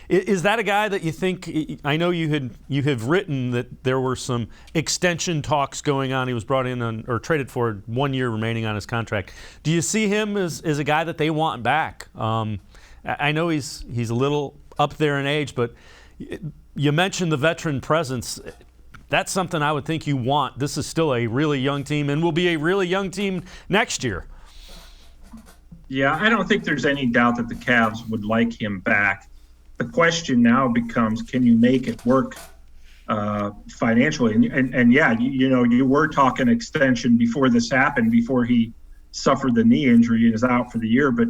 Is that a guy that you think? I know you have written that there were some extension talks going on. He was brought in or traded for 1 year remaining on his contract. Do you see him as a guy that they want back? I know he's a little up there in age, but you mentioned the veteran presence. That's something I would think you want. This is still a really young team and will be a really young team next year. Yeah, I don't think there's any doubt that the Cavs would like him back. The question now becomes, can you make it work financially? And yeah, you were talking extension before this happened, before he suffered the knee injury and is out for the year. But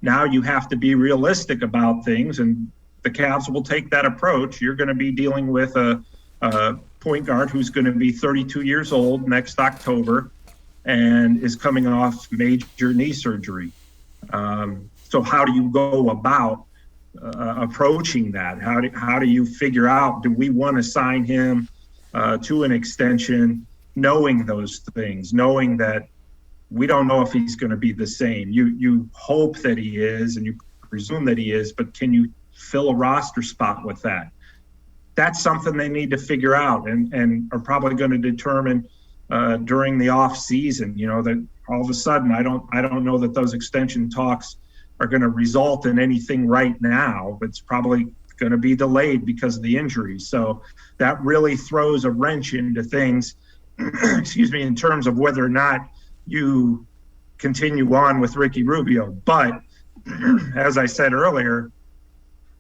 now you have to be realistic about things, and the Cavs will take that approach. You're going to be dealing with a point guard who's going to be 32 years old next October and is coming off major knee surgery. So how do you go about approaching that? How do you figure out, do we want to sign him to an extension, knowing those things, knowing that we don't know if he's going to be the same? You hope that he is, and you presume that he is, but can you fill a roster spot with that? That's something they need to figure out and are probably going to determine during the off season. That all of a sudden, I don't know that those extension talks are going to result in anything right now, but it's probably going to be delayed because of the injuries. So that really throws a wrench into things, in terms of whether or not you continue on with Ricky Rubio. But as I said earlier,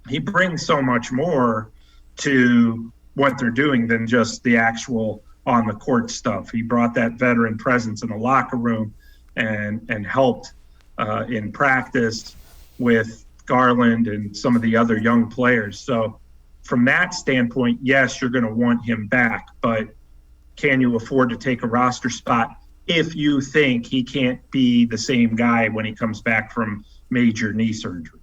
he brings so much more to what they're doing than just the actual on the court stuff. He brought that veteran presence in the locker room and helped in practice with Garland and some of the other young players. So from that standpoint, yes, you're going to want him back, but can you afford to take a roster spot if you think he can't be the same guy when he comes back from major knee surgery?